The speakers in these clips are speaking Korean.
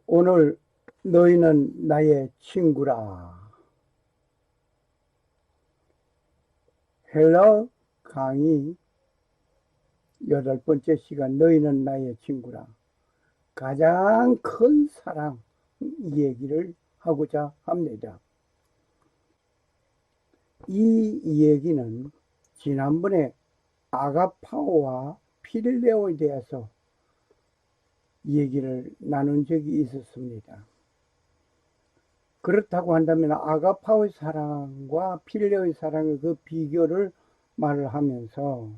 오늘 너희는 나의 친구라. 헬러 강의 8번째 시간, 너희는 나의 친구라. 가장 큰 사랑 얘기를 하고자 합니다. 이 얘기는 지난번에 아가파오와 필레오에 대해서 얘기를 나눈 적이 있었습니다. 그렇다고 한다면 아가파오의 사랑과 필레오의 사랑의 그 비교를 말을 하면서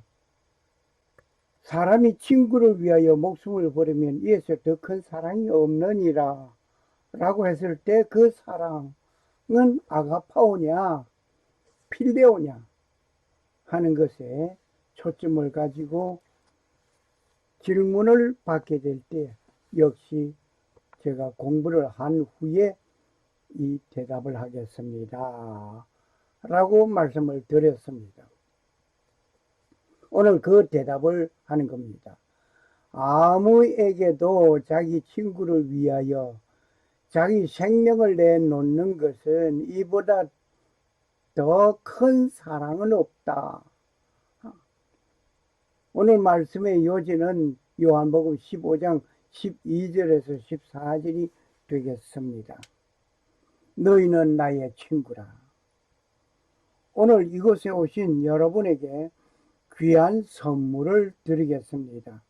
사람이 친구를 위하여 목숨을 버리면 이에서 더 큰 사랑이 없느니라 라고 했을 때 그 사랑은 아가파오냐 필레오냐 하는 것에 초점을 가지고 질문을 받게 될 때 역시 제가 공부를 한 후에 이 대답을 하겠습니다 라고 말씀을 드렸습니다. 오늘 그 대답을 하는 겁니다. 아무에게도 자기 친구를 위하여 자기 생명을 내놓는 것은 이보다 더 큰 사랑은 없다. 오늘 말씀의 요지는 요한복음 15장 12절에서 14절이 되겠습니다. 너희는 나의 친구라. 오늘 이곳에 오신 여러분에게 귀한 선물을 드리겠습니다.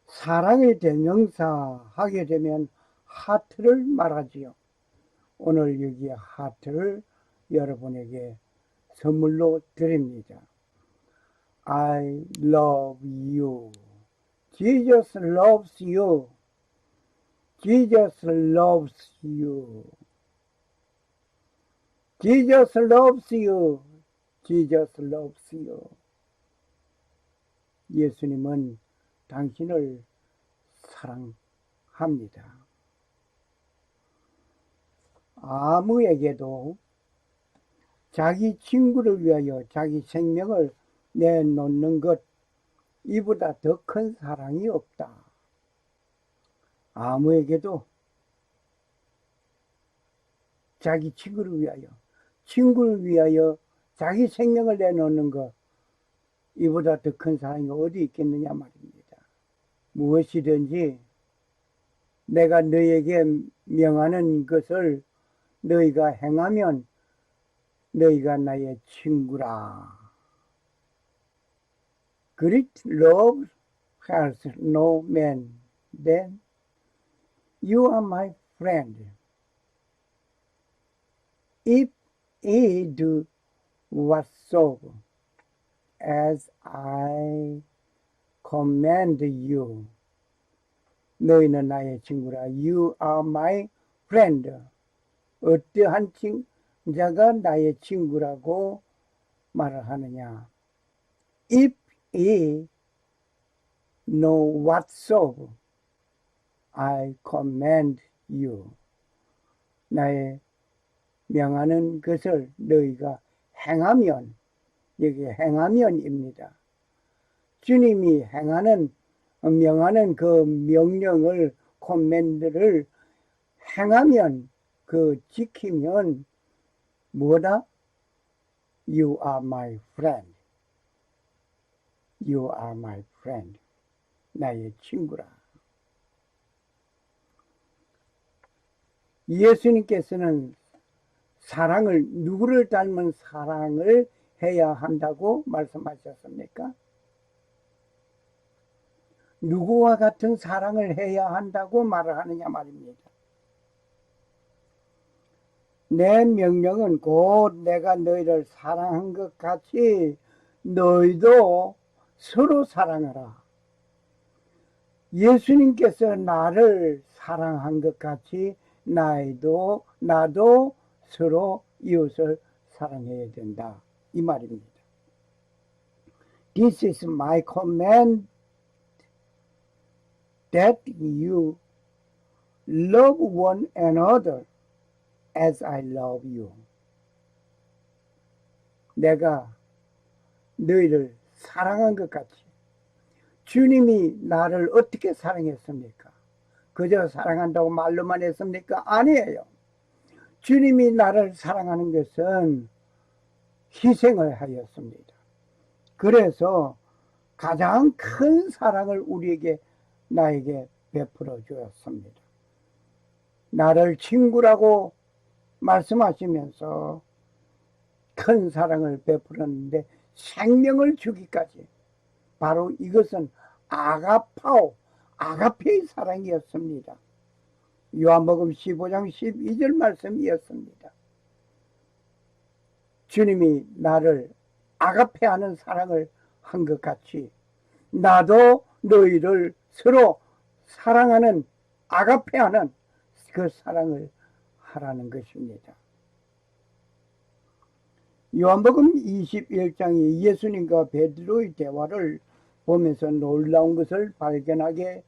사랑의 대명사 하게 되면 하트를 말하지요. 오늘 여기에 하트를 여러분에게 선물로 드립니다. I love you. Jesus loves you. Jesus loves you. Jesus loves you. Jesus loves you. 예수님은 당신을 사랑합니다. 아무에게도 자기 친구를 위하여 자기 생명을 내놓는 것, 이보다 더 큰 사랑이 없다. 아무에게도 자기 친구를 위하여 자기 생명을 내놓는 것, 이보다 더 큰 사랑이 어디 있겠느냐 말입니다. 무엇이든지 내가 너에게 명하는 것을 너희가 행하면 너희가 나의 친구라. Great love has no man, then you are my friend. If ye do whatsoever as I command you. 너희는 나의 친구라. You are my friend. 어떠한 자가 나의 친구라고 말을 하느냐. If ye know whatsoever I command you. 나의 명하는 것을 너희가 행하면, 여기 행하면입니다. 주님이 명하는 그 명령을, 코맨드를 행하면, 지키면 뭐다? You are my friend. You are my friend. 나의 친구라. 예수님께서는 누구를 닮은 사랑을 해야 한다고 말씀하셨습니까? 누구와 같은 사랑을 해야 한다고 말을 하느냐 말입니다. 내 명령은 곧 내가 너희를 사랑한 것 같이 너희도 서로 사랑하라. 예수님께서 나를 사랑한 것 같이 나도 서로 이웃을 사랑해야 된다. 이 말입니다. This is my command that you love one another as I love you. 내가 너희를 사랑한 것 같이 주님이 나를 어떻게 사랑했습니까? 그저 사랑한다고 말로만 했습니까? 아니에요. 주님이 나를 사랑하는 것은 희생을 하였습니다. 그래서 가장 큰 사랑을 나에게 베풀어 주었습니다. 나를 친구라고 말씀하시면서 큰 사랑을 베풀었는데 생명을 주기까지, 바로 이것은 아가페의 사랑이었습니다. 요한복음 15장 12절 말씀이었습니다. 주님이 나를 아가페하는 사랑을 한 것 같이 나도 너희를 서로 사랑하는, 아가페하는 그 사랑을 하라는 것입니다. 요한복음 21장에 예수님과 베드로의 대화를 보면서 놀라운 것을 발견하게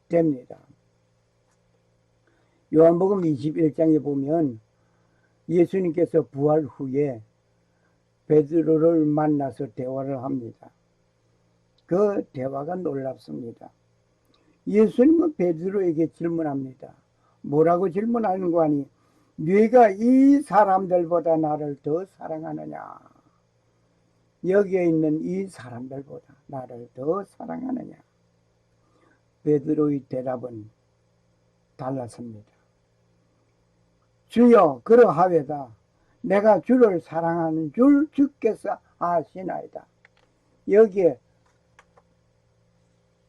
됩니다. 요한복음 21장에 보면 예수님께서 부활 후에 베드로를 만나서 대화를 합니다. 그 대화가 놀랍습니다. 예수님은 베드로에게 질문합니다. 뭐라고 질문하는 거 아니? 네가 이 사람들보다 나를 더 사랑하느냐? 여기에 있는 이 사람들보다 나를 더 사랑하느냐? 베드로의 대답은 달랐습니다. 주여, 그러하외다. 내가 주를 사랑하는 줄 주께서 아시나이다. 여기에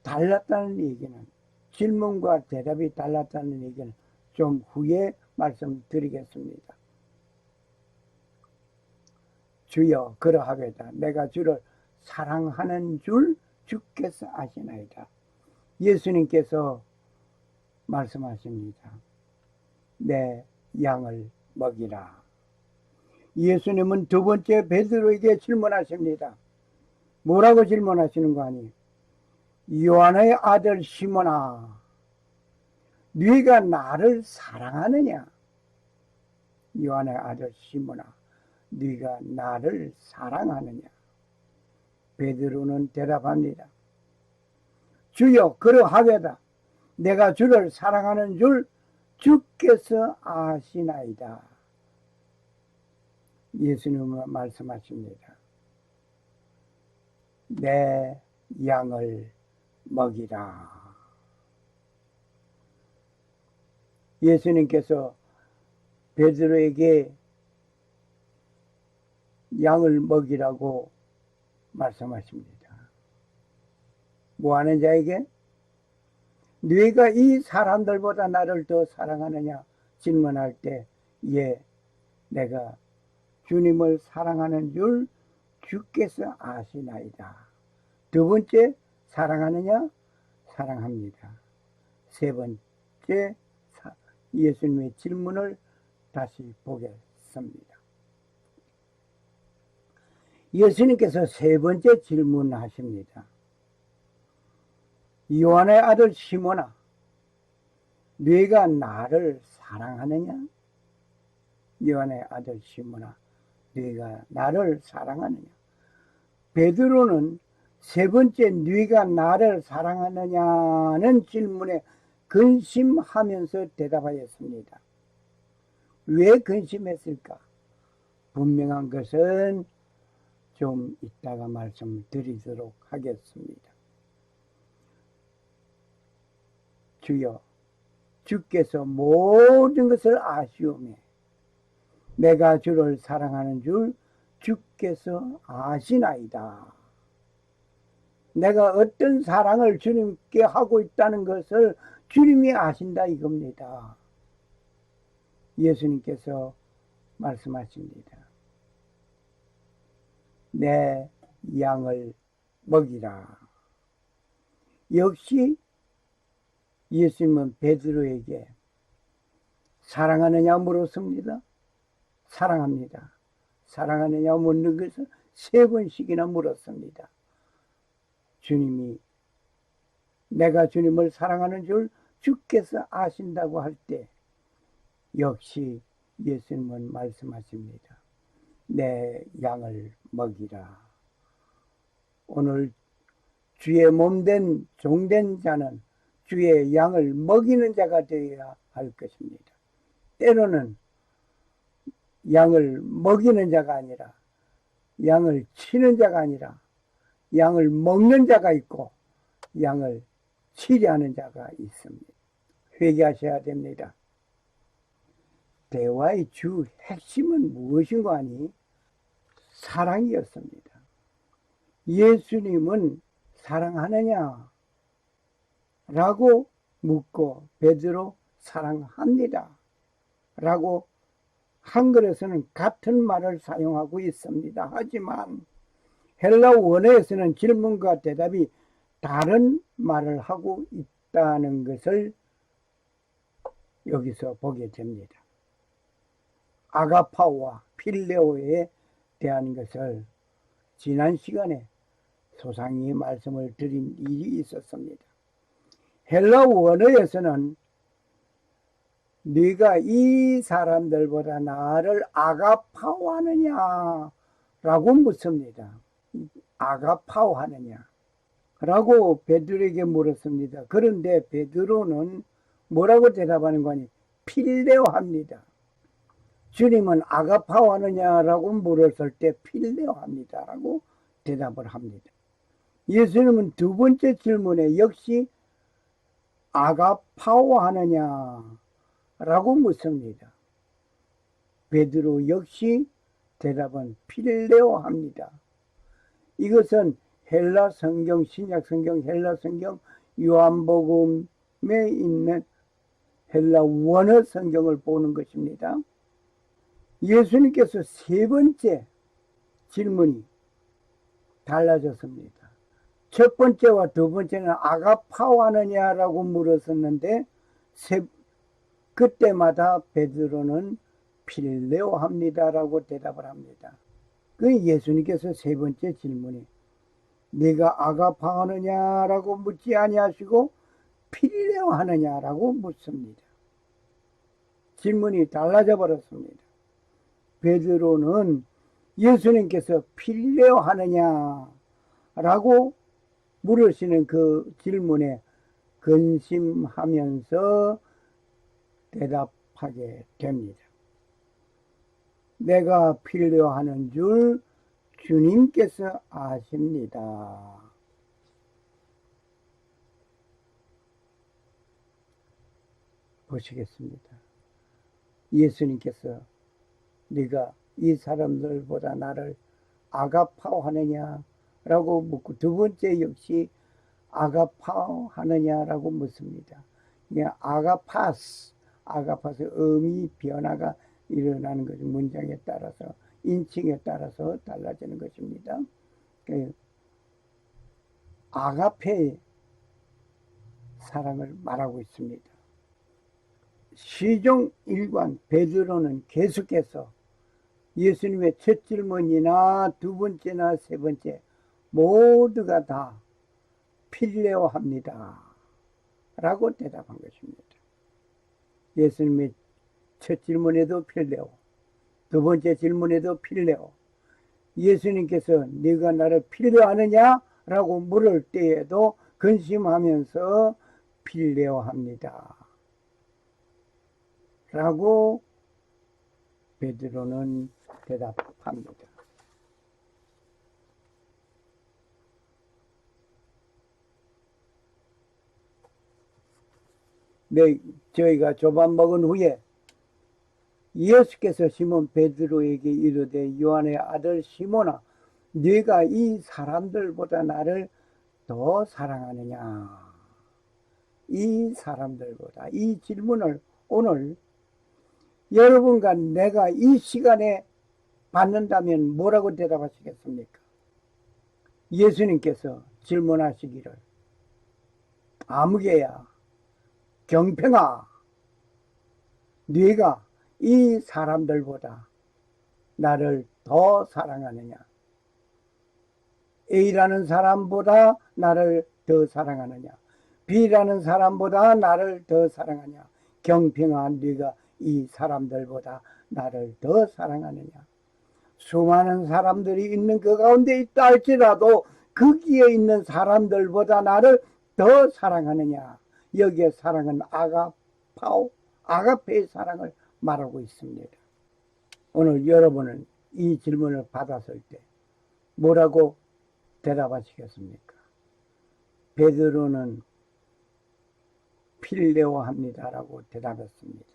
달랐다는 얘기는, 질문과 대답이 달랐다는 얘기는 좀 후에 말씀드리겠습니다. 주여, 그러하외다. 내가 주를 사랑하는 줄 주께서 아시나이다. 예수님께서 말씀하십니다. 내 양을 먹이라. 예수님은 두 번째 베드로에게 질문하십니다. 뭐라고 질문하시는 거 아니? 요한의 아들 시몬아, 네가 나를 사랑하느냐? 요한의 아들 시몬아, 네가 나를 사랑하느냐? 베드로는 대답합니다. 주여, 그러하외다. 내가 주를 사랑하는 줄 주께서 아시나이다. 예수님은 말씀하십니다. 내 양을 먹이라. 예수님께서 베드로에게 양을 먹이라고 말씀하십니다. 뭐하는 자에게? 네가 이 사람들보다 나를 더 사랑하느냐 질문할 때, 예, 내가 주님을 사랑하는 줄 주께서 아시나이다. 두 번째, 사랑하느냐? 사랑합니다. 세 번째, 예수님의 질문을 다시 보겠습니다. 예수님께서 세 번째 질문하십니다. 요한의 아들 시몬아, 네가 나를 사랑하느냐? 요한의 아들 시몬아, 네가 나를 사랑하느냐? 베드로는 세 번째 네가 나를 사랑하느냐는 질문에 근심하면서 대답하였습니다. 왜 근심했을까? 분명한 것은 좀 이따가 말씀드리도록 하겠습니다. 주여, 주께서 모든 것을 아시오매 내가 주를 사랑하는 줄 주께서 아시나이다. 내가 어떤 사랑을 주님께 하고 있다는 것을 주님이 아신다 이겁니다. 예수님께서 말씀하십니다. 내 양을 먹이라. 역시 예수님은 베드로에게 사랑하느냐 물었습니다. 사랑합니다. 사랑하느냐 묻는 것을 세 번씩이나 물었습니다. 주님이 내가 주님을 사랑하는 줄 주께서 아신다고 할 때 역시 예수님은 말씀하십니다. 내 양을 먹이라. 오늘 주의 몸된 종된 자는 주의 양을 먹이는 자가 되어야 할 것입니다. 때로는 양을 먹이는 자가 아니라 양을 치는 자가 아니라 양을 먹는 자가 있고 양을 치려 하는 자가 있습니다. 회개하셔야 됩니다. 대화의 주 핵심은 무엇인가 하니 사랑이었습니다. 예수님은 사랑하느냐? 라고 묻고 베드로 사랑합니다. 라고 한글에서는 같은 말을 사용하고 있습니다. 하지만 헬라 원어에서는 질문과 대답이 다른 말을 하고 있다는 것을 여기서 보게 됩니다. 아가파오와 필레오에 대한 것을 지난 시간에 소상히 말씀을 드린 일이 있었습니다. 헬라 원어에서는 네가 이 사람들보다 나를 아가파오하느냐 라고 묻습니다. 아가파오하느냐 라고 베드로에게 물었습니다. 그런데 베드로는 뭐라고 대답하는 거니? 필레오합니다. 주님은 아가파오하느냐라고 물었을 때 필레오합니다 라고 대답을 합니다. 예수님은 두 번째 질문에 역시 아가파오하느냐 라고 묻습니다. 베드로 역시 대답은 필레오합니다. 이것은 헬라 성경, 신약 성경, 헬라 성경, 요한복음에 있는 헬라 원어 성경을 보는 것입니다. 예수님께서 세 번째 질문이 달라졌습니다. 첫 번째와 두 번째는 아가파오하느냐라고 물었었는데 그때마다 베드로는 필레오합니다라고 대답을 합니다. 그 예수님께서 세 번째 질문이 네가 아가파오하느냐라고 묻지 아니하시고 필레오하느냐라고 묻습니다. 질문이 달라져 버렸습니다. 베드로는 예수님께서 필레오하느냐라고 물으시는 그 질문에 근심하면서 대답하게 됩니다. 내가 필요하는 줄 주님께서 아십니다. 보시겠습니다. 예수님께서 네가 이 사람들보다 나를 아가파오하느냐라고 묻고 두 번째 역시 아가파오하느냐라고 묻습니다. 아가파스 음이 변화가 일어나는 거죠. 문장에 따라서 인칭에 따라서 달라지는 것입니다. 아가페의 사랑을 말하고 있습니다. 시종 일관 베드로는 계속해서 예수님의 첫 질문이나 두 번째나 세 번째 모두가 다 필레오합니다 라고 대답한 것입니다. 예수님의 첫 질문에도 필레오, 두 번째 질문에도 필레오. 예수님께서 네가 나를 필레오하느냐 라고 물을 때에도 근심하면서 필레오합니다 라고 베드로는 대답합니다. 저희가 조반 먹은 후에 예수께서 시몬 베드로에게 이르되 요한의 아들 시몬아 네가 이 사람들보다 나를 더 사랑하느냐. 이 사람들보다 이 질문을 오늘 여러분과 내가 이 시간에 받는다면 뭐라고 대답하시겠습니까? 예수님께서 질문하시기를 아무개야 경평아 네가 이 사람들보다 나를 더 사랑하느냐? A라는 사람보다 나를 더 사랑하느냐? B라는 사람보다 나를 더 사랑하냐? 경평아 네가 이 사람들보다 나를 더 사랑하느냐? 수많은 사람들이 있는 그 가운데 있다 할지라도 거기에 있는 사람들보다 나를 더 사랑하느냐? 여기에 사랑은 아가파오, 아가페의 사랑을 말하고 있습니다. 오늘 여러분은 이 질문을 받았을 때 뭐라고 대답하시겠습니까? 베드로는 필레오 합니다라고 대답했습니다.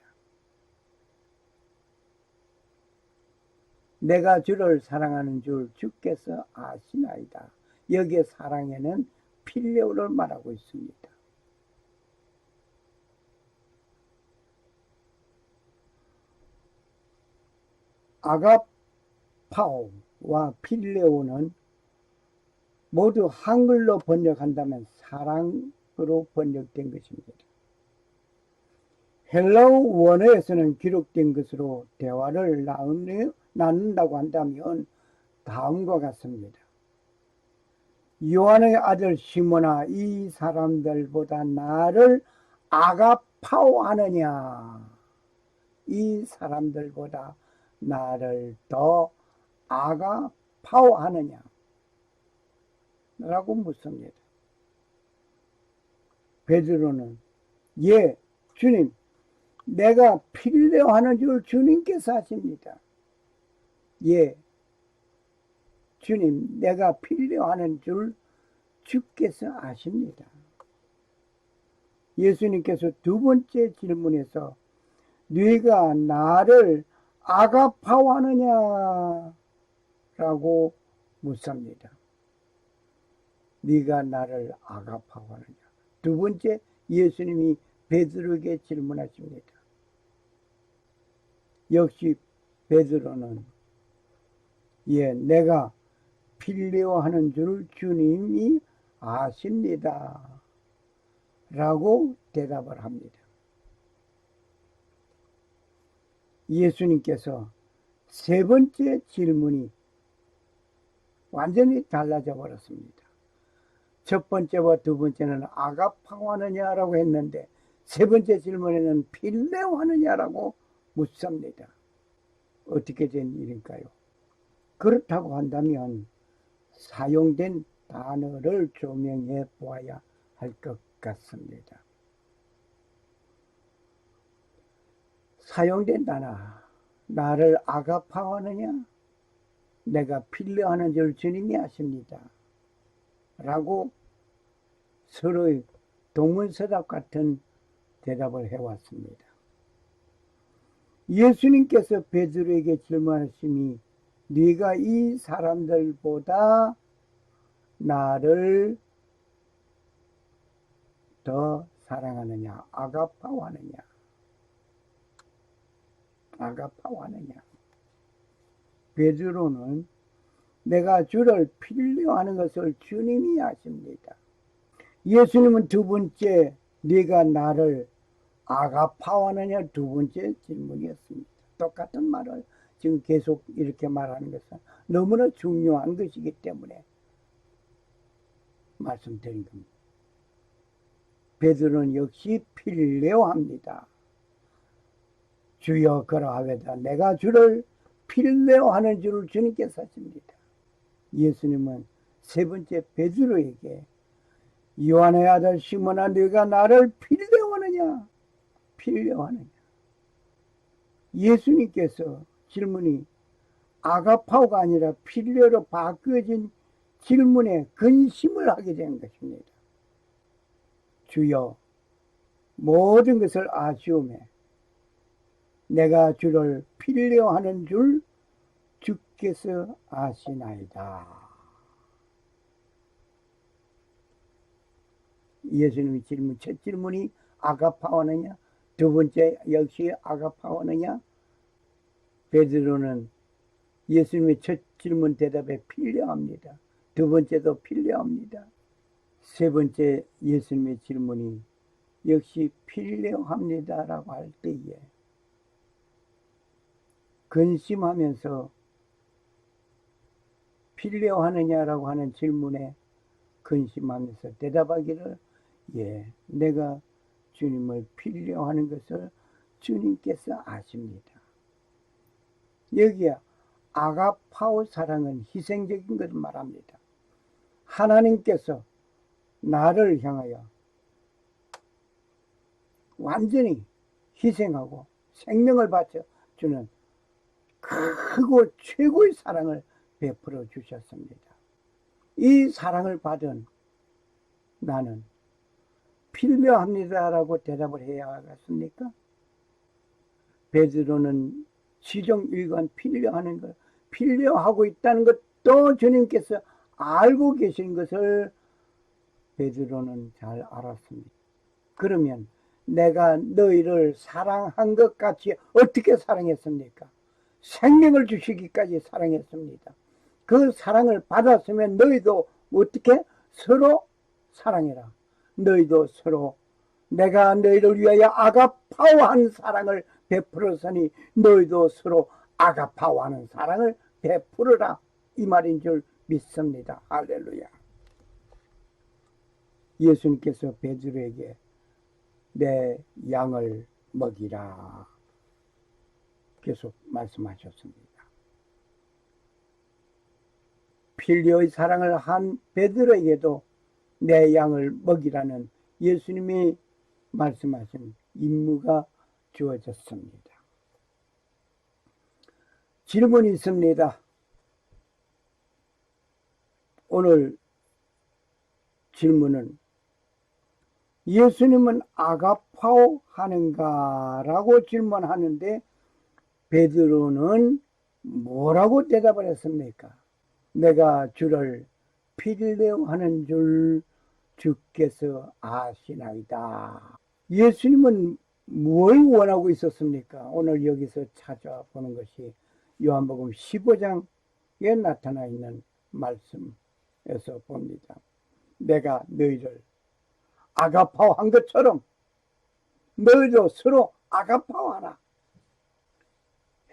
내가 주를 사랑하는 줄 주께서 아시나이다. 여기에 사랑에는 필레오를 말하고 있습니다. 아가파오와 필레오는 모두 한글로 번역한다면 사랑으로 번역된 것입니다. 헬라어 원어에서는 기록된 것으로 대화를 나눈다고 한다면 다음과 같습니다. 요한의 아들 시몬아, 이 사람들보다 나를 아가파오하느냐? 이 사람들보다 나를 더 아가파오하느냐? 라고 묻습니다. 베드로는 예, 주님, 내가 필레오 하는 줄 주님께서 아십니다. 예, 주님, 내가 필레오 하는 줄 주께서 아십니다. 예수님께서 두 번째 질문에서 네가 나를 아가파오하느냐? 라고 묻습니다. 네가 나를 아가파오하느냐? 두 번째 예수님이 베드로에게 질문하십니다. 역시 베드로는 예, 내가 필레오 하는 줄 주님이 아십니다. 라고 대답을 합니다. 예수님께서 세 번째 질문이 완전히 달라져 버렸습니다. 첫 번째와 두 번째는 아가파오하느냐라고 했는데 세 번째 질문에는 필레오 하느냐라고 묻습니다. 어떻게 된 일일까요? 그렇다고 한다면 사용된 단어를 조명해 보아야 할 것 같습니다. 사용된 단어, 나를 아가파오하느냐? 내가 필레오 하는 줄 주님이 아십니다. 라고 서로의 동문서답 같은 대답을 해왔습니다. 예수님께서 베드로에게 질문하심이 네가 이 사람들보다 나를 더 사랑하느냐, 아가파오하느냐, 아가파오하느냐. 베드로는 내가 주를 필레오하는 것을 주님이 아십니다. 예수님은 두 번째 네가 나를 아가파오하느냐 두 번째 질문이었습니다. 똑같은 말을 지금 계속 이렇게 말하는 것은 너무나 중요한 것이기 때문에 말씀드린 겁니다. 베드로는 역시 필레오합니다. 주여 그러하외다 내가 주를 필레오하는 줄을 주님께서 아십니다. 예수님은 세 번째 베드로에게 요한의 아들 시몬아 네가 나를 필레오하느냐? 필레오하느냐? 예수님께서 질문이 아가파오가 아니라 필레오로 바뀌어진 질문에 근심을 하게 된 것입니다. 주여 모든 것을 아시오매 내가 주를 필레오하는 줄 주께서 아시나이다. 예수님의 질문, 첫 질문이 아가파오느냐? 두 번째 역시 아가파오느냐? 베드로는 예수님의 첫 질문 대답에 필레오합니다. 두 번째도 필레오합니다. 세 번째 예수님의 질문이 역시 필레오합니다라고 할 때에 근심하면서 필레오하느냐라고 하는 질문에 근심하면서 대답하기를 예, 내가 주님을 필레오하는 것을 주님께서 아십니다. 여기에 아가파오 사랑은 희생적인 것을 말합니다. 하나님께서 나를 향하여 완전히 희생하고 생명을 바쳐주는 크고 최고의 사랑을 베풀어 주셨습니다. 이 사랑을 받은 나는 필요합니다라고 대답을 해야 하겠습니까? 베드로는 지정일관 필요하는 것, 필요하고 있다는 것도 주님께서 알고 계신 것을 베드로는 잘 알았습니다. 그러면 내가 너희를 사랑한 것 같이 어떻게 사랑했습니까? 생명을 주시기까지 사랑했습니다. 그 사랑을 받았으면 너희도 어떻게? 서로 사랑해라. 너희도 서로 내가 너희를 위하여 아가파오한 사랑을 베풀었으니 너희도 서로 아가파오하는 사랑을 베풀어라. 이 말인 줄 믿습니다. 할렐루야. 예수님께서 베드로에게 내 양을 먹이라 계속 말씀하셨습니다. 필리오의 사랑을 한 베드로에게도 내 양을 먹이라는 예수님이 말씀하신 임무가 주어졌습니다. 질문이 있습니다. 오늘 질문은 예수님은 아가파오 하는가? 라고 질문하는데 베드로는 뭐라고 대답을 했습니까? 내가 주를 필레오 하는 줄 주께서 아시나이다. 예수님은 뭘 원하고 있었습니까? 오늘 여기서 찾아보는 것이 요한복음 15장에 나타나 있는 말씀에서 봅니다. 내가 너희를 아가파오 한 것처럼 너희도 서로 아가파오하라.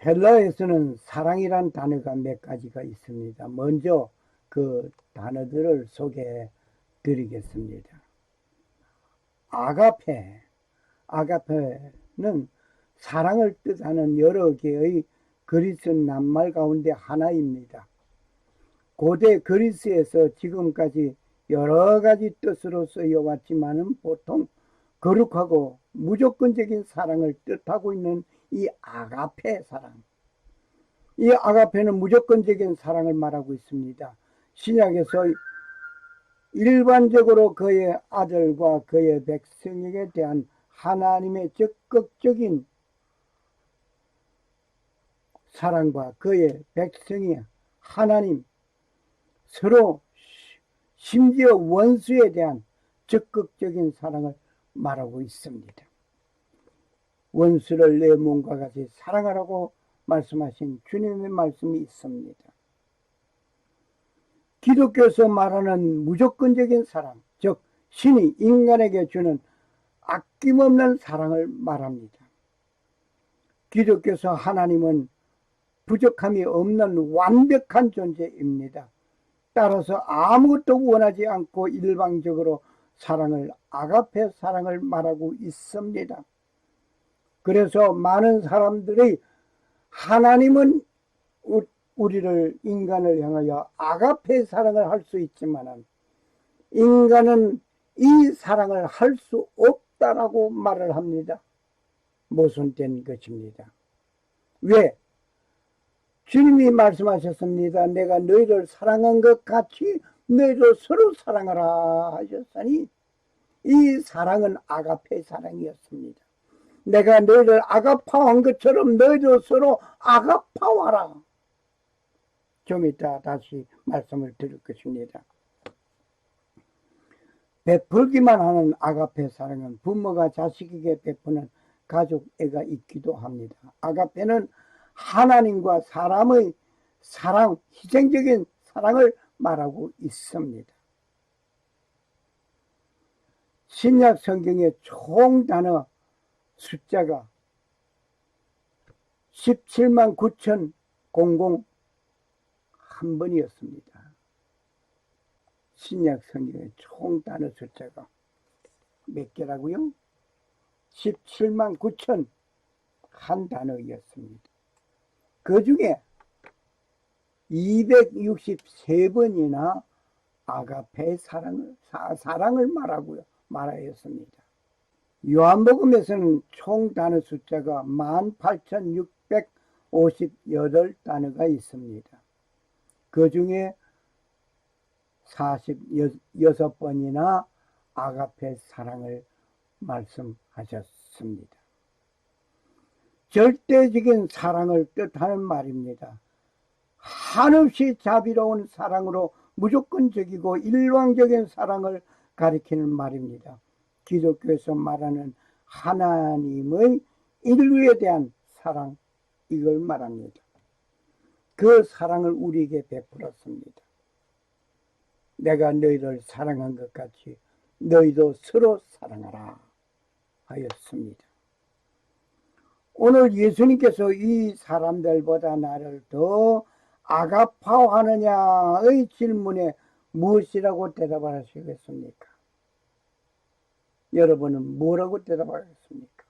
헬라에서는 사랑이란 단어가 몇 가지가 있습니다. 먼저 그 단어들을 소개해 드리겠습니다. 아가페는 사랑을 뜻하는 여러 개의 그리스 낱말 가운데 하나입니다. 고대 그리스에서 지금까지 여러 가지 뜻으로 쓰여왔지만은 보통 거룩하고 무조건적인 사랑을 뜻하고 있는 이 아가페 사랑. 이 아가페는 무조건적인 사랑을 말하고 있습니다. 신약에서 일반적으로 그의 아들과 그의 백성에게 대한 하나님의 적극적인 사랑과 그의 백성이 하나님 서로 심지어 원수에 대한 적극적인 사랑을 말하고 있습니다. 원수를 내 몸과 같이 사랑하라고 말씀하신 주님의 말씀이 있습니다. 기독교에서 말하는 무조건적인 사랑, 즉 신이 인간에게 주는 아낌없는 사랑을 말합니다. 기독교에서 하나님은 부족함이 없는 완벽한 존재입니다. 따라서 아무것도 원하지 않고 일방적으로 사랑을 아가페 사랑을 말하고 있습니다. 그래서 많은 사람들이 하나님은 우리를 인간을 향하여 아가페 사랑을 할 수 있지만 인간은 이 사랑을 할 수 없다라고 말을 합니다. 모순된 것입니다. 왜? 주님이 말씀하셨습니다. 내가 너희를 사랑한 것 같이 너희도 서로 사랑하라 하셨으니 이 사랑은 아가페 사랑이었습니다. 내가 너희를 아가파오한 것처럼 너희도 서로 아가파오하라. 좀 이따 다시 말씀을 드릴 것입니다. 베풀기만 하는 아가페 사랑은 부모가 자식에게 베푸는 가족애가 있기도 합니다. 아가페는 하나님과 사람의 사랑, 희생적인 사랑을 말하고 있습니다. 신약 성경의 총 단어 숫자가 17만 9,001번이었습니다. 신약 성경의 총 단어 숫자가 몇 개라고요? 17만 9천 한 단어였습니다. 그 중에 263번이나 아가페 사랑을 말하였습니다. 요한복음에서는 총 단어 숫자가 18,658단어가 있습니다. 그 중에 46번이나 아가페 사랑을 말씀하셨습니다. 절대적인 사랑을 뜻하는 말입니다. 한없이 자비로운 사랑으로 무조건적이고 일방적인 사랑을 가리키는 말입니다. 기독교에서 말하는 하나님의 인류에 대한 사랑, 이걸 말합니다. 그 사랑을 우리에게 베풀었습니다. 내가 너희를 사랑한 것 같이 너희도 서로 사랑하라 하였습니다. 오늘 예수님께서 이 사람들보다 나를 더 아가파하느냐의 질문에 무엇이라고 대답을 하시겠습니까? 여러분은 뭐라고 대답하겠습니까?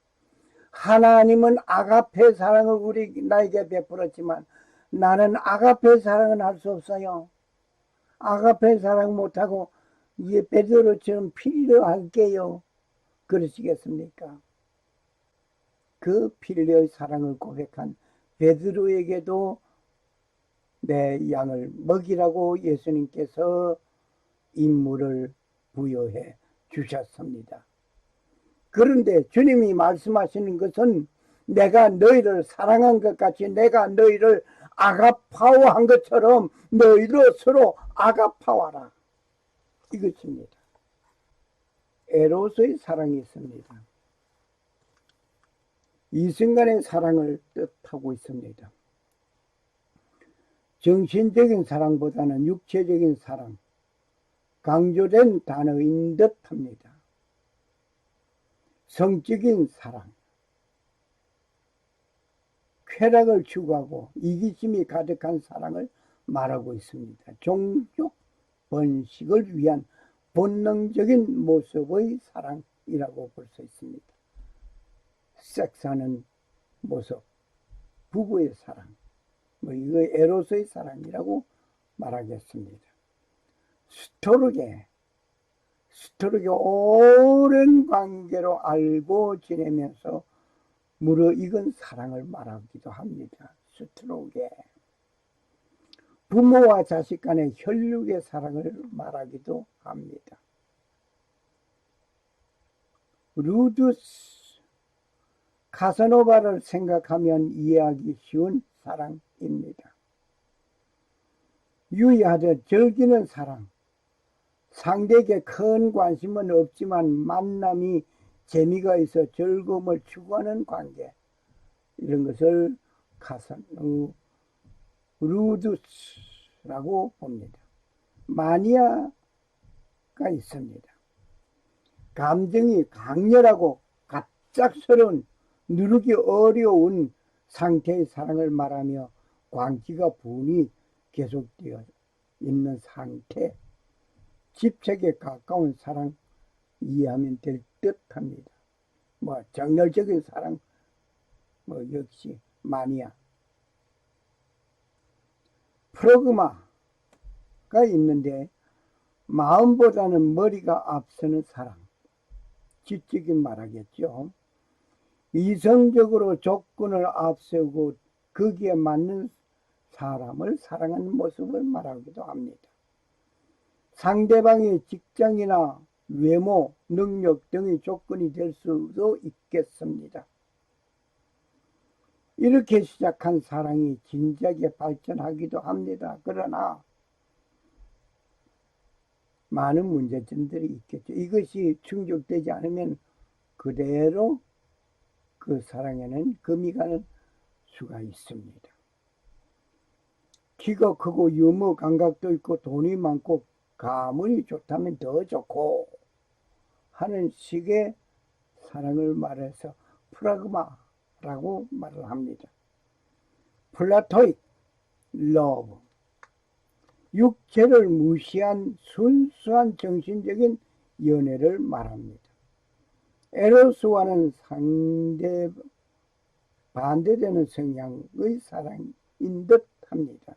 하나님은 아가페 사랑을 나에게 베풀었지만 나는 아가페 사랑은 할 수 없어요. 아가페 사랑 못하고 베드로처럼 필요할게요. 그러시겠습니까? 그 필요의 사랑을 고백한 베드로에게도 내 양을 먹이라고 예수님께서 임무를 부여해 주셨습니다. 그런데 주님이 말씀하시는 것은 내가 너희를 사랑한 것 같이 내가 너희를 아가파워한 것처럼 너희도 서로 아가파워하라, 이것입니다. 에로스의 사랑이 있습니다. 이순간의 사랑을 뜻하고 있습니다. 정신적인 사랑보다는 육체적인 사랑, 강조된 단어인 듯합니다. 성적인 사랑, 쾌락을 추구하고 이기심이 가득한 사랑을 말하고 있습니다. 종족 번식을 위한 본능적인 모습의 사랑이라고 볼 수 있습니다. 섹스하는 모습, 부부의 사랑, 이거 에로스의 사랑이라고 말하겠습니다. 스토르게 오랜 관계로 알고 지내면서 무르익은 사랑을 말하기도 합니다. 스토르게. 부모와 자식 간의 혈육의 사랑을 말하기도 합니다. 루두스, 카사노바를 생각하면 이해하기 쉬운 사랑입니다. 유의하되 즐기는 사랑, 상대에게 큰 관심은 없지만 만남이 재미가 있어 즐거움을 추구하는 관계, 이런 것을 루두스라고 봅니다. 마니아가 있습니다. 감정이 강렬하고 갑작스러운, 누르기 어려운 상태의 사랑을 말하며 광기가 분이 계속되어 있는 상태, 집착에 가까운 사랑 이해하면 될 듯합니다. 정열적인 사랑, 역시 마니아. 프로그마가 있는데 마음보다는 머리가 앞서는 사랑, 지적인 말하겠죠. 이성적으로 조건을 앞세우고 거기에 맞는 사람을 사랑하는 모습을 말하기도 합니다. 상대방의 직장이나 외모, 능력 등의 조건이 될 수도 있겠습니다. 이렇게 시작한 사랑이 진지하게 발전하기도 합니다. 그러나 많은 문제점들이 있겠죠. 이것이 충족되지 않으면 그대로 그 사랑에는 금이 가는 수가 있습니다. 키가 크고 유머 감각도 있고 돈이 많고 가문이 좋다면 더 좋고 하는 식의 사랑을 말해서 프라그마라고 말을 합니다. 플라토닉 러브, 육체를 무시한 순수한 정신적인 연애를 말합니다. 에로스와는 반대되는 성향의 사랑인 듯 합니다.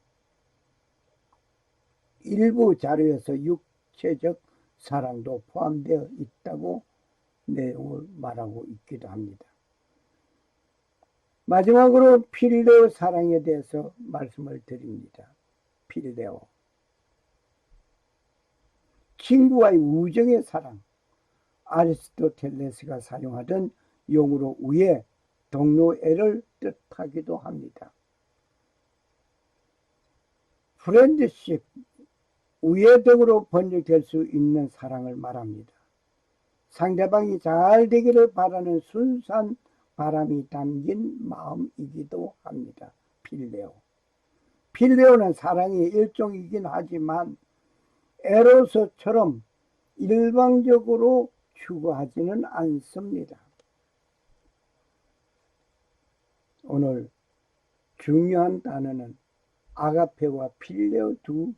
일부 자료에서 육체적 사랑도 포함되어 있다고 내용을 말하고 있기도 합니다. 마지막으로 필레오 사랑에 대해서 말씀을 드립니다. 필레오. 친구와의 우정의 사랑. 아리스토텔레스가 사용하던 용어로 우애, 동료애를 뜻하기도 합니다. 프렌드십, 우애 등으로 번역될 수 있는 사랑을 말합니다. 상대방이 잘 되기를 바라는 순수한 바람이 담긴 마음이기도 합니다. 필레오. 필레오는 사랑의 일종이긴 하지만 에로스처럼 일방적으로 추구하지는 않습니다. 오늘 중요한 단어는 아가페와 필레오 두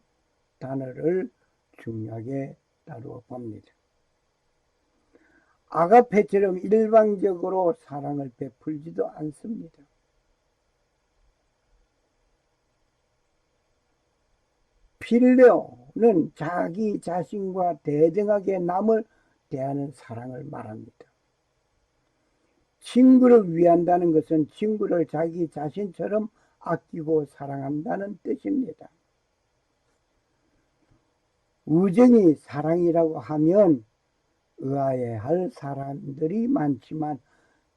단어를 중요하게 다루어 봅니다. 아가페처럼 일방적으로 사랑을 베풀지도 않습니다. 필레오는 자기 자신과 대등하게 남을 대하는 사랑을 말합니다. 친구를 위한다는 것은 친구를 자기 자신처럼 아끼고 사랑한다는 뜻입니다. 우정이 사랑이라고 하면 의아해할 사람들이 많지만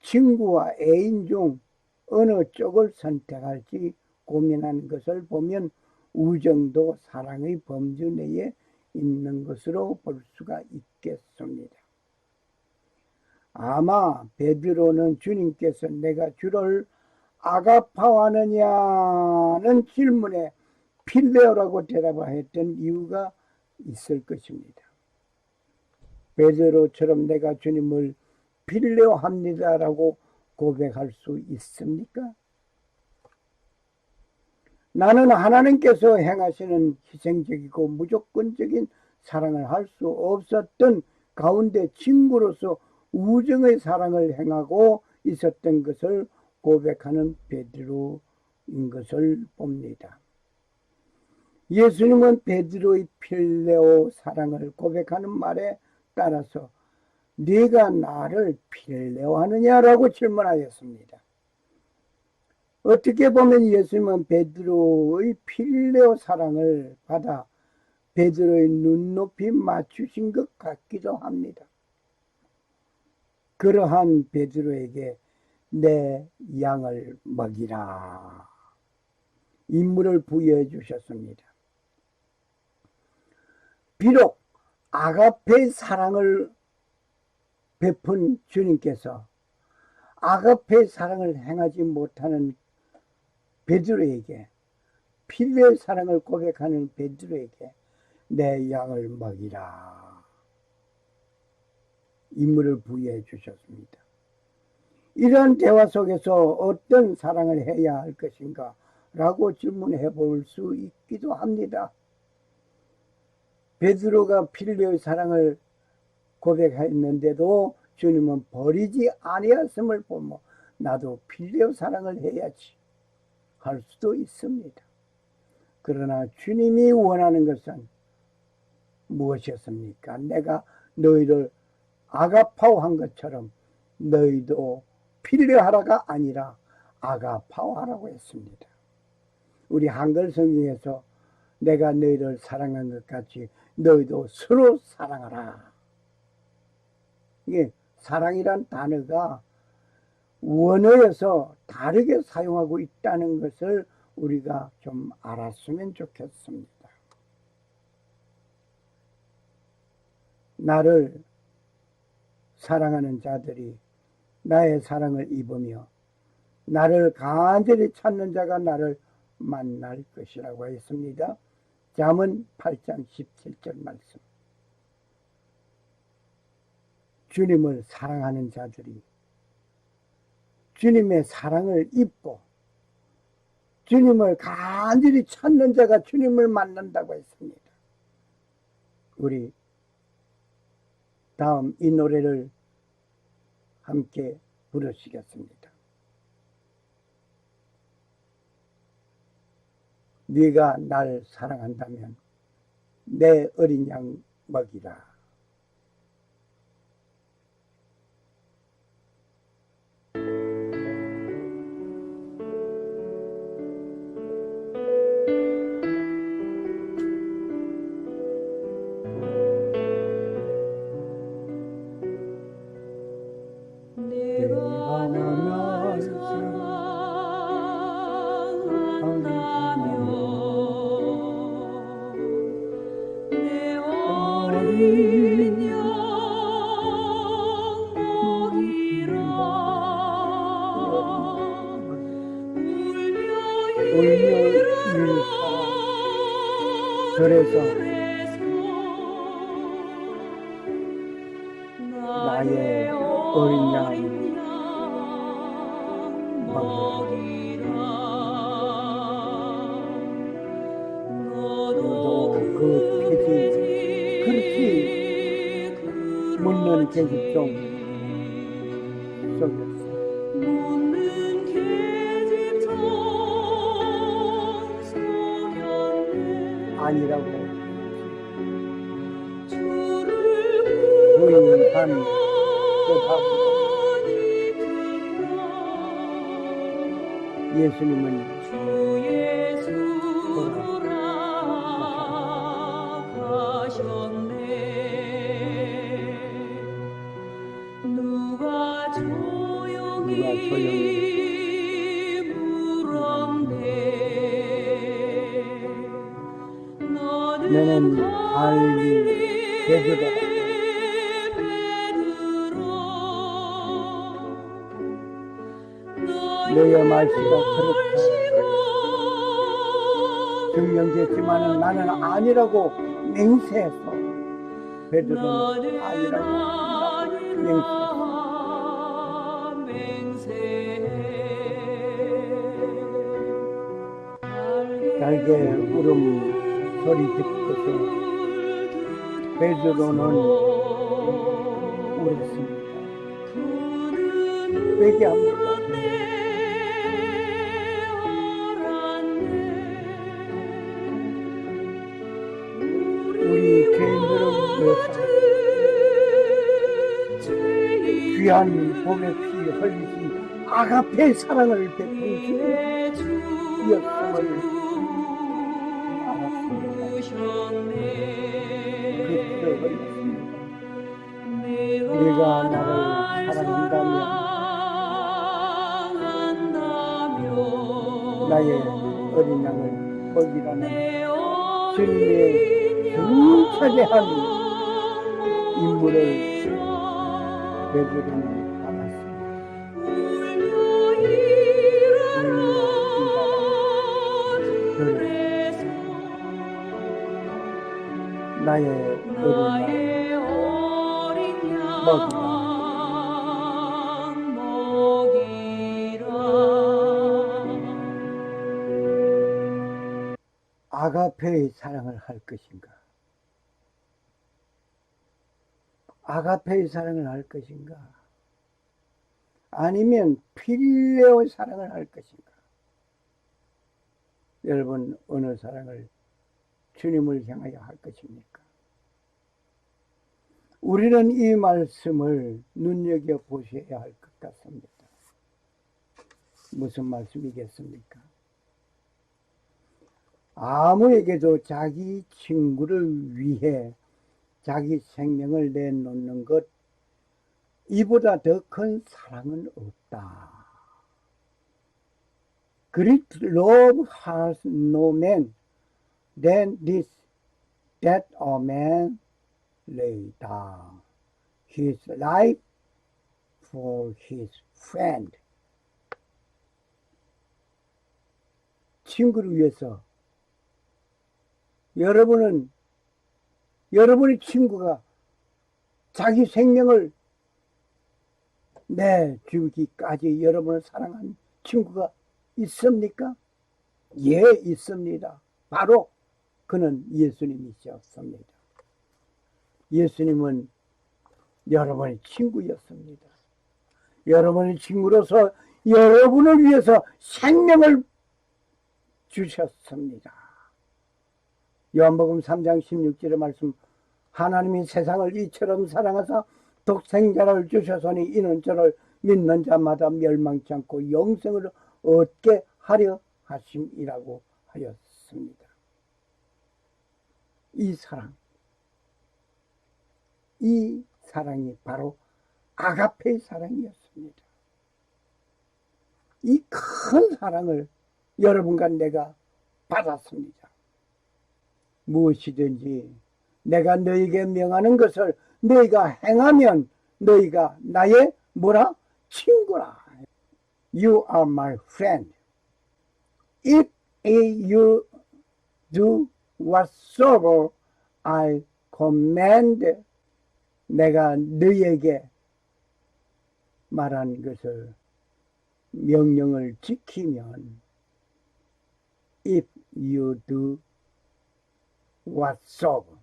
친구와 애인 중 어느 쪽을 선택할지 고민하는 것을 보면 우정도 사랑의 범주 내에 있는 것으로 볼 수가 있겠습니다. 아마 베드로는 주님께서 내가 주를 아가파하느냐는 질문에 필레오라고 대답했던 이유가 있을 것입니다. 베드로처럼 내가 주님을 필레오합니다라고 고백할 수 있습니까? 나는 하나님께서 행하시는 희생적이고 무조건적인 사랑을 할 수 없었던 가운데 친구로서 우정의 사랑을 행하고 있었던 것을 고백하는 베드로인 것을 봅니다. 예수님은 베드로의 필레오 사랑을 고백하는 말에 따라서 네가 나를 필레오하느냐라고 질문하였습니다. 어떻게 보면 예수님은 베드로의 필레오 사랑을 받아 베드로의 눈높이 맞추신 것 같기도 합니다. 그러한 베드로에게 내 양을 먹이라 임무를 부여해 주셨습니다. 비록 아가페의 사랑을 베푼 주님께서 아가페의 사랑을 행하지 못하는 베드로에게 필레오의 사랑을 고백하는 베드로에게 내 양을 먹이라 임무를 부여해 주셨습니다. 이러한 대화 속에서 어떤 사랑을 해야 할 것인가 라고 질문해 볼 수 있기도 합니다. 베드로가 필레오의 사랑을 고백했는데도 주님은 버리지 아니하였음을 보며 나도 필레오 사랑을 해야지 할 수도 있습니다. 그러나 주님이 원하는 것은 무엇이었습니까? 내가 너희를 아가파오한 것처럼 너희도 필레오하라가 아니라 아가파오하라고 했습니다. 우리 한글 성경에서 내가 너희를 사랑한 것 같이 너희도 서로 사랑하라. 이게 사랑이란 단어가 원어에서 다르게 사용하고 있다는 것을 우리가 좀 알았으면 좋겠습니다. 나를 사랑하는 자들이 나의 사랑을 입으며 나를 간절히 찾는 자가 나를 만날 것이라고 했습니다. 잠언 8장 17절 말씀. 주님을 사랑하는 자들이 주님의 사랑을 입고 주님을 간절히 찾는 자가 주님을 만난다고 했습니다. 우리 다음 이 노래를 함께 부르시겠습니다. 네가 날 사랑한다면 내 어린 양 먹이라. 울며 일사. 그래서 나의 어린 양 먹이라. 너도 그 계집, 그렇지 묻는 계집종 속였어. 아니라고 부인한 뜻하고 예수님은 누가 조용히 너는 달리 베드로라. 너의 말씨가 그렇다 증명됐지만은 나는 아니라고 맹세했어. 베드로는 아니라고 맹세했어. 달게 울음 소리 듣고서 베드로는 울었습니다. 회개합니다. 우리 죄인들을 위해서 귀한 복의 피 흘리신 아가페의 사랑을 베푸신 이었음을 네가 나를 사랑한다면 나의 어린 양을 먹이라는 주님의 중차대한 임무를 베드로는 받았습니다. 나의 어린 양 먹이라. 아가페의 사랑을 할 것인가? 아가페의 사랑을 할 것인가? 아니면 필레오의 사랑을 할 것인가? 여러분, 어느 사랑을 주님을 향하여 할 것입니까? 우리는 이 말씀을 눈여겨보셔야 할 것 같습니다. 무슨 말씀이겠습니까? 아무에게도 자기 친구를 위해 자기 생명을 내놓는 것, 이보다 더 큰 사랑은 없다. Great love has no man than this, that a man lay down his life for his friend. 친구를 위해서 여러분의 친구가 자기 생명을 내주기까지 여러분을 사랑하는 친구가 있습니까? 예, 있습니다. 바로 그는 예수님이셨습니다. 예수님은 여러분의 친구였습니다. 여러분의 친구로서 여러분을 위해서 생명을 주셨습니다. 요한복음 3장 16절의 말씀, 하나님이 세상을 이처럼 사랑하사 독생자를 주셨으니 이는 저를 믿는 자마다 멸망치 않고 영생을 얻게 하려 하심이라고 하였습니다. 이 사랑이 바로 아가페의 사랑이었습니다. 이 큰 사랑을 여러분과 내가 받았습니다. 무엇이든지 내가 너에게 명하는 것을 너희가 행하면 너희가 나의 친구라. You are my friend. If you do whatsoever I command. 내가 너에게 말한 것을 명령을 지키면 if you do whatsoever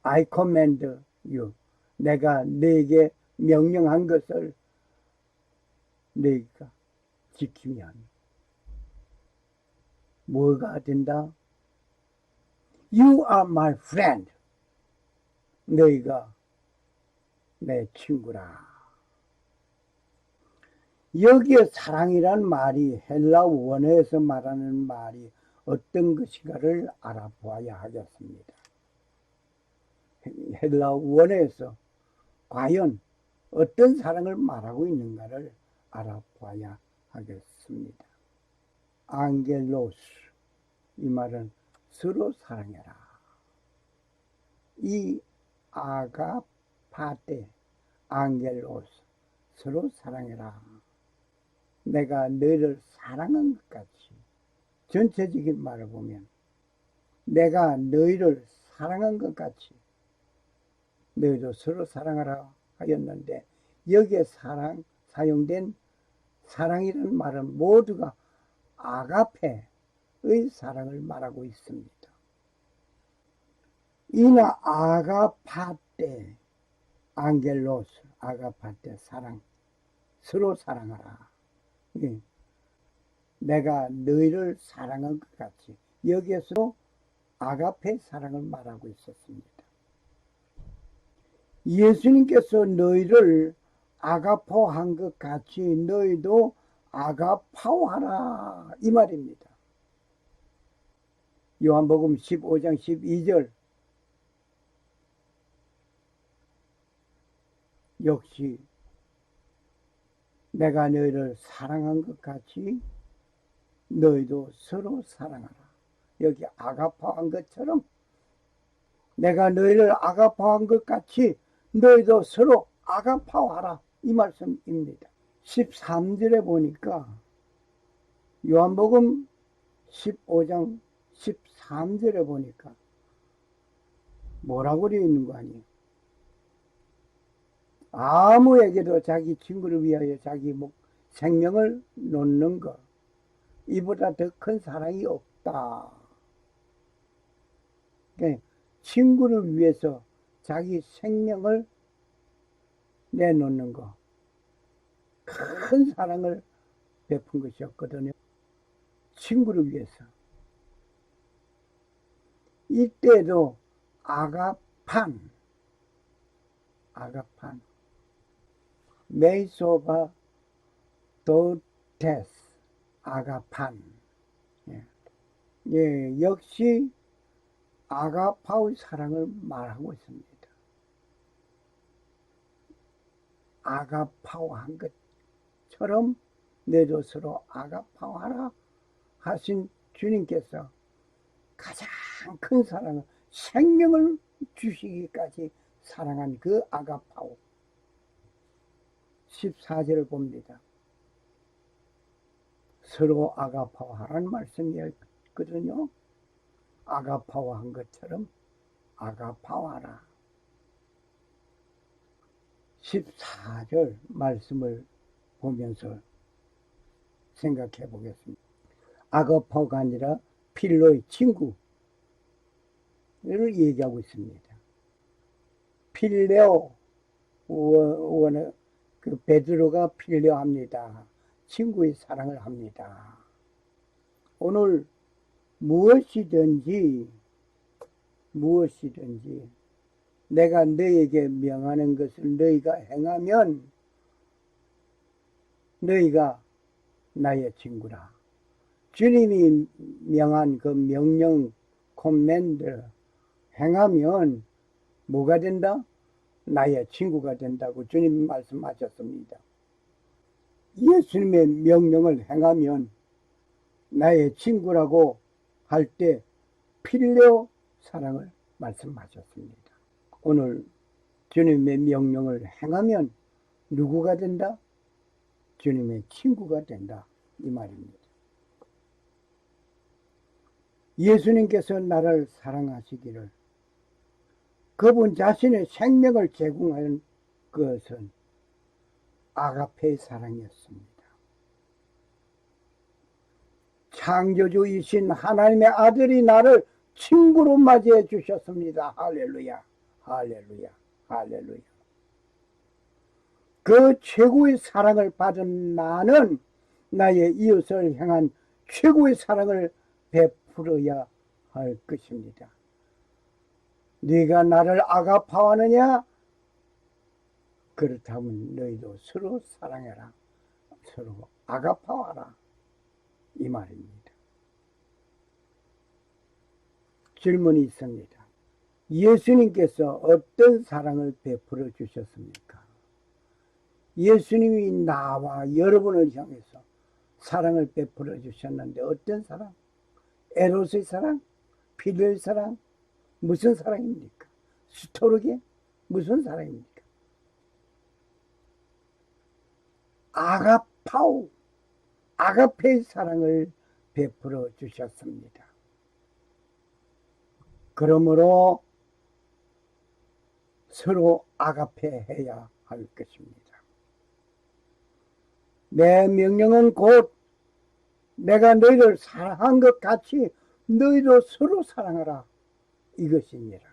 I command you. 내가 너에게 명령한 것을 너희가 지키면 뭐가 된다? You are my friend. 너희가 내 친구라. 여기에 사랑이란 말이 헬라 원어에서 말하는 말이 어떤 것인가를 알아보아야 하겠습니다. 헬라 원어에서 과연 어떤 사랑을 말하고 있는가를 알아보아야 하겠습니다. 앙겔로스, 이 말은 서로 사랑해라. 이 아가파테, 앙겔로스, 서로 사랑해라. 내가 너희를 사랑한 것 같이, 전체적인 말을 보면 내가 너희를 사랑한 것 같이 너희도 서로 사랑하라 하였는데, 여기에 사용된 사랑이라는 말은 모두가 아가페의 사랑을 말하고 있습니다. 이나 아가파테, 앙겔로스, 아가파테, 사랑, 서로 사랑하라. 내가 너희를 사랑한 것 같이, 여기에서 아가페 사랑을 말하고 있었습니다. 예수님께서 너희를 아가포한 것 같이 너희도 아가파오하라, 이 말입니다. 요한복음 15장 12절, 역시 내가 너희를 사랑한 것 같이 너희도 서로 사랑하라. 여기 아가파한 것처럼 내가 너희를 아가파한 것 같이 너희도 서로 아가파하라, 이 말씀입니다. 13절에 보니까 요한복음 15장 13절에 보니까 뭐라고 되어 있는 거 아니에요? 아무에게도 자기 친구를 위하여 자기 생명을 놓는 것, 이보다 더 큰 사랑이 없다. 친구를 위해서 자기 생명을 내놓는 것, 큰 사랑을 베푼 것이었거든요. 친구를 위해서. 이때도 아가판, 메이소바 도테스, 아가판. 역시 아가파의 사랑을 말하고 있습니다. 아가파오한 것처럼 너희도 서로 아가파오하라 하신 주님께서 가장 큰 사랑을, 생명을 주시기까지 사랑한 그 아가파오. 14절을 봅니다. 서로 아가파오하라는 말씀이었거든요. 아가파오한 것처럼 아가파오하라. 14절 말씀을 보면서 생각해 보겠습니다. 아가파오가 아니라 필로의 친구를 얘기하고 있습니다. 필레오, 그 베드로가 필레오합니다. 친구의 사랑을 합니다. 오늘 무엇이든지 내가 너에게 명하는 것을 너희가 행하면 너희가 나의 친구라. 주님이 명한 그 명령, 코맨드 행하면 뭐가 된다? 나의 친구가 된다고 주님 말씀하셨습니다. 예수님의 명령을 행하면 나의 친구라고 할 때 필레오 사랑을 말씀하셨습니다. 오늘 주님의 명령을 행하면 누구가 된다? 주님의 친구가 된다, 이 말입니다. 예수님께서 나를 사랑하시기를 그분 자신의 생명을 제공한 것은 아가페의 사랑이었습니다. 창조주이신 하나님의 아들이 나를 친구로 맞이해 주셨습니다. 할렐루야, 할렐루야, 할렐루야. 그 최고의 사랑을 받은 나는 나의 이웃을 향한 최고의 사랑을 베풀어야 할 것입니다. 네가 나를 아가파하느냐? 그렇다면 너희도 서로 사랑해라. 서로 아가파하라. 이 말입니다. 질문이 있습니다. 예수님께서 어떤 사랑을 베풀어 주셨습니까? 예수님이 나와 여러분을 향해서 사랑을 베풀어 주셨는데 어떤 사랑? 에로스의 사랑? 필요의 사랑? 무슨 사랑입니까? 스토르게? 무슨 사랑입니까? 아가파오, 아가페의 사랑을 베풀어 주셨습니다. 그러므로 서로 아가페 해야 할 것입니다. 내 명령은 곧 내가 너희를 사랑한 것 같이 너희도 서로 사랑하라 이것이니라.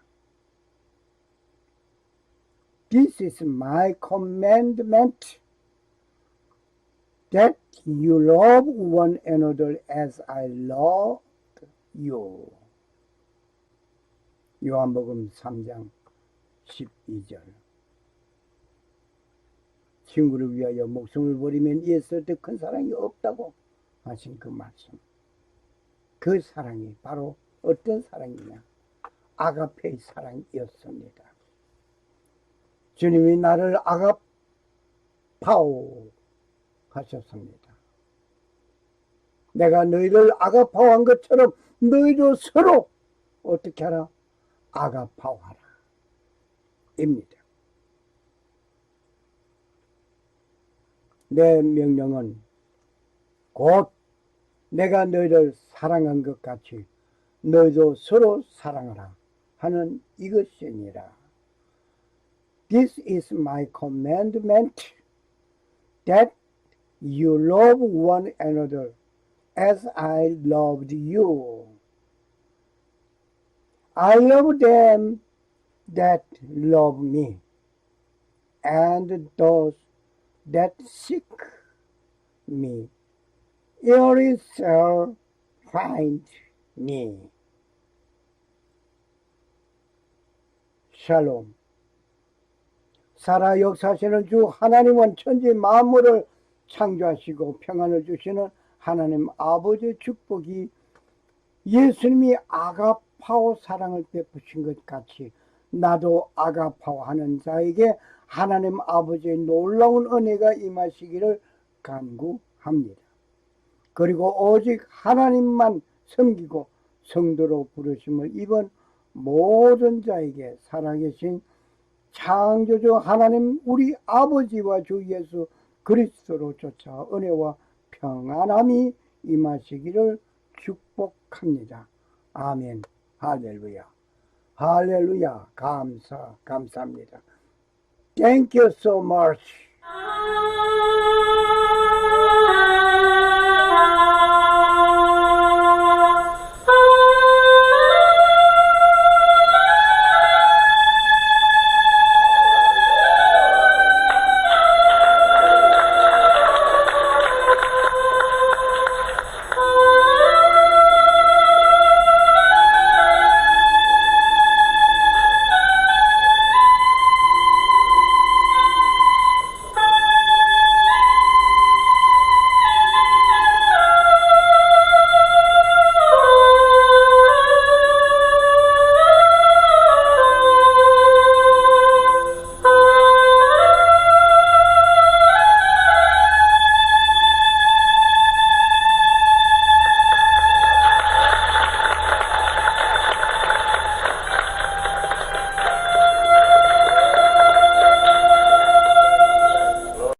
This is my commandment, that you love one another as I loved you. 요한복음 3장 12절. 친구를 위하여 목숨을 버리면 이에서 더 큰 사랑이 없다고 하신 그 말씀. 그 사랑이 바로 어떤 사랑이냐? 아가페의 사랑이었습니다. 주님이 나를 아가파오 하셨습니다. 내가 너희를 아가파오한 것처럼 너희도 서로 어떻게 하라? 아가파오하라 입니다. 내 명령은 곧 내가 너희를 사랑한 것 같이 너희도 서로 사랑하라 하는 이것이니라. This is my commandment, that you love one another as I loved you. I love them that love me, and those that seek me early shall find me. 샬롬. 살아 역사하시는 주 하나님은 천지 만물을 창조하시고 평안을 주시는 하나님 아버지의 축복이 예수님이 아가파오 사랑을 베푸신 것 같이 나도 아가파오 하는 자에게 하나님 아버지의 놀라운 은혜가 임하시기를 간구합니다. 그리고 오직 하나님만 섬기고 성도로 부르심을 입은 모든 자에게 살아계신 창조주 하나님 우리 아버지와 주 예수 그리스도로 쫓아 은혜와 평안함이 임하시기를 축복합니다. 아멘. 할렐루야. 할렐루야. 감사합니다. Thank you so much.